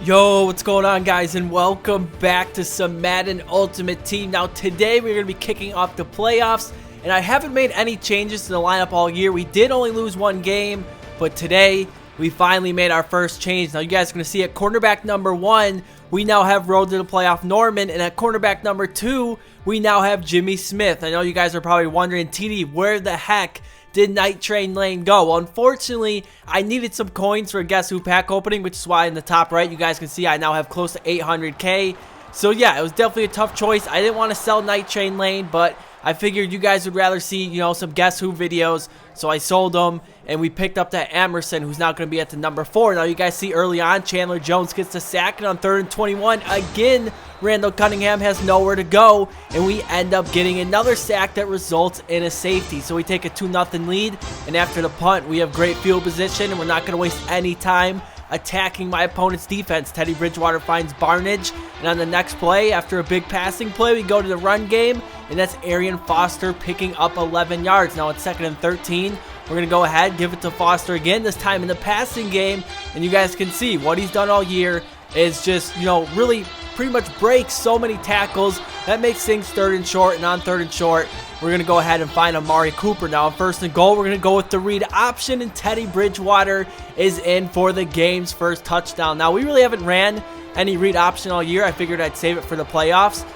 Yo, what's going on, guys, and welcome back to some Madden Ultimate Team. Now today we're going to be kicking off the playoffs, and I haven't made any changes to the lineup all year. We did only lose one game, but today we finally made our first change. Now you guys are going to see at cornerback number 1, we now have Road to the Playoff Norman, and at cornerback number 2, we now have Jimmy Smith. I know you guys are probably wondering, TD, where the heck did Night Train Lane go? Well, unfortunately, I needed some coins for a Guess Who pack opening, which is why in the top right, you guys can see I now have close to 800k. So yeah, it was definitely a tough choice. I didn't want to sell Night Train Lane, but I figured you guys would rather see, some Guess Who videos, so I sold them, and we picked up that Emerson, who's now going to be at the number 4. Now, you guys see early on, Chandler Jones gets the sack, and on 3rd and 21, again, Randall Cunningham has nowhere to go, and we end up getting another sack that results in a safety. So we take a 2-0 lead, and after the punt, we have great field position, and we're not going to waste any time attacking my opponent's defense. Teddy Bridgewater finds Barnage, and on the next play, after a big passing play, we go to the run game, and that's Arian Foster picking up 11 yards. Now it's 2nd and 13. We're going to go ahead, give it to Foster again, this time in the passing game, and you guys can see what he's done all year is just, really pretty much breaks so many tackles. That makes things 3rd and short, and on 3rd and short, we're going to go ahead and find Amari Cooper. Now on 1st and goal, we're going to go with the read option, and Teddy Bridgewater is in for the game's first touchdown. Now, we really haven't ran any read option all year. I figured I'd save it for the playoffs,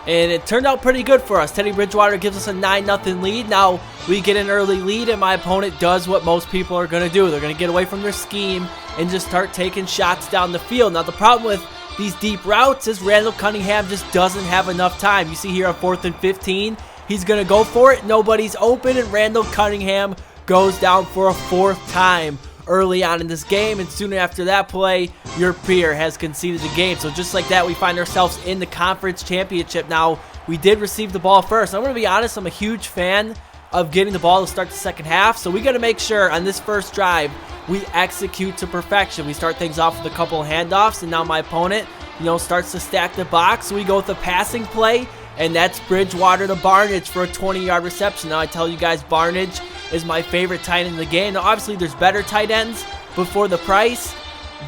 and it turned out pretty good for us. Teddy Bridgewater gives us a 9-0 lead. Now, we get an early lead, and my opponent does what most people are going to do. They're going to get away from their scheme and just start taking shots down the field. Now, the problem with these deep routes is Randall Cunningham just doesn't have enough time. You see here on 4th and 15, he's going to go for it. Nobody's open, and Randall Cunningham goes down for a 4th time early on in this game, and soon after that play, your peer has conceded the game. So just like that, we find ourselves in the conference championship. Now, we did receive the ball first. I'm going to be honest, I'm a huge fan of getting the ball to start the second half, so we got to make sure on this first drive we execute to perfection. We start things off with a couple of handoffs, and now my opponent, starts to stack the box. So we go with a passing play, and that's Bridgewater to Barnage for a 20-yard reception. Now, I tell you guys, Barnage is my favorite tight end in the game. Now, obviously, there's better tight ends, but for the price,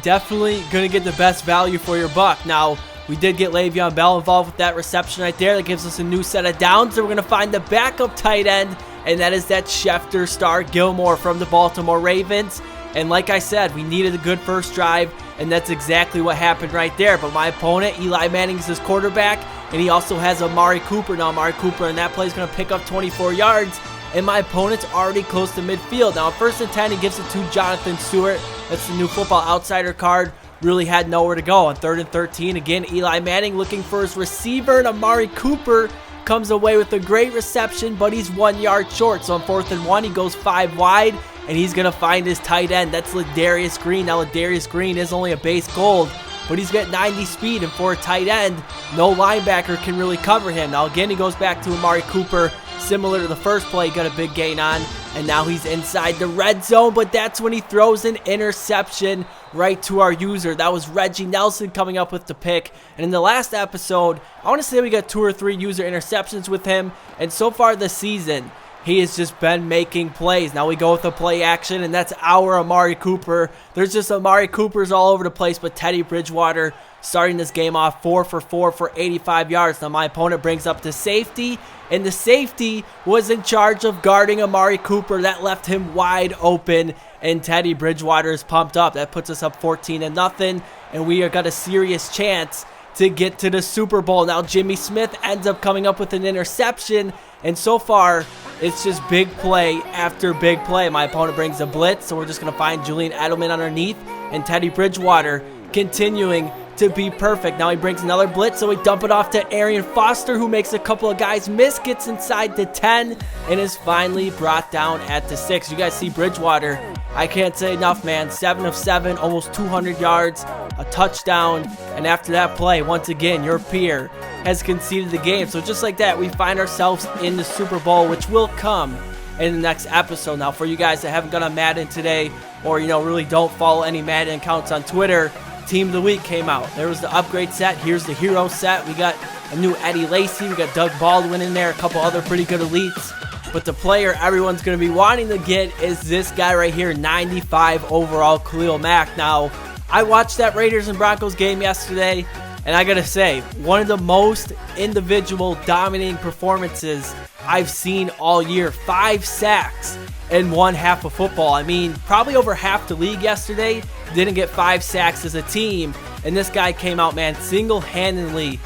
definitely going to get the best value for your buck. Now, we did get Le'Veon Bell involved with that reception right there. That gives us a new set of downs, and we're going to find the backup tight end, and that is that Schefter star Gilmore from the Baltimore Ravens. And like I said, we needed a good first drive, and that's exactly what happened right there. But my opponent, Eli Manning, is his quarterback, and he also has Amari Cooper. Now, Amari Cooper in that play is going to pick up 24 yards, and my opponent's already close to midfield. Now, on 1st and 10, he gives it to Jonathan Stewart. That's the new Football Outsider card. Really had nowhere to go. On 3rd and 13, again, Eli Manning looking for his receiver, and Amari Cooper comes away with a great reception, but he's 1 yard short. So on 4th and 1, he goes 5 wide, and he's going to find his tight end. That's Ladarius Green. Now, Ladarius Green is only a base gold, but he's got 90 speed, and for a tight end, no linebacker can really cover him. Now, again, he goes back to Amari Cooper. Similar to the first play, he got a big gain on, and now he's inside the red zone, but that's when he throws an interception right to our user. That was Reggie Nelson coming up with the pick, and in the last episode, I want to say we got 2 or 3 user interceptions with him, and so far this season, he has just been making plays. Now we go with the play action, and that's our Amari Cooper. There's just Amari Coopers all over the place, but Teddy Bridgewater starting this game off 4 for 4 for 85 yards. Now my opponent brings up the safety, and the safety was in charge of guarding Amari Cooper. That left him wide open, and Teddy Bridgewater is pumped up. That puts us up 14-0, and we have got a serious chance to get to the Super Bowl. Now Jimmy Smith ends up coming up with an interception, and so far, it's just big play after big play. My opponent brings a blitz, so we're just going to find Julian Edelman underneath, and Teddy Bridgewater continuing to be perfect. Now he brings another blitz, so we dump it off to Arian Foster, who makes a couple of guys miss, gets inside the 10, and is finally brought down at the 6. You guys see Bridgewater. I can't say enough, man. 7 of 7, almost 200 yards, a touchdown, and after that play, once again, your peer has conceded the game. So just like that, we find ourselves in the Super Bowl, which will come in the next episode. Now, for you guys that haven't gone on Madden today, or really don't follow any Madden accounts on Twitter, Team of the Week came out. There was the upgrade set. Here's the hero set. We got a new Eddie Lacy. We got Doug Baldwin in there, a couple other pretty good elites. But the player everyone's going to be wanting to get is this guy right here, 95 overall Khalil Mack. Now, I watched that Raiders and Broncos game yesterday, and I gotta say, one of the most individual dominating performances I've seen all year. 5 sacks in one half of football. I mean, probably over half the league yesterday didn't get 5 sacks as a team, and this guy came out, man, single-handedly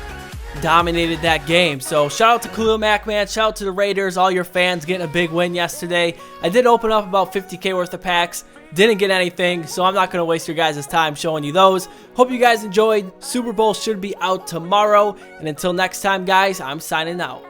dominated that game. So shout out to Khalil Mack, man. Shout out to the Raiders, all your fans getting a big win yesterday. I did open up about 50K worth of packs. Didn't get anything, so I'm not going to waste your guys' time showing you those. Hope you guys enjoyed. Super Bowl should be out tomorrow. And until next time, guys, I'm signing out.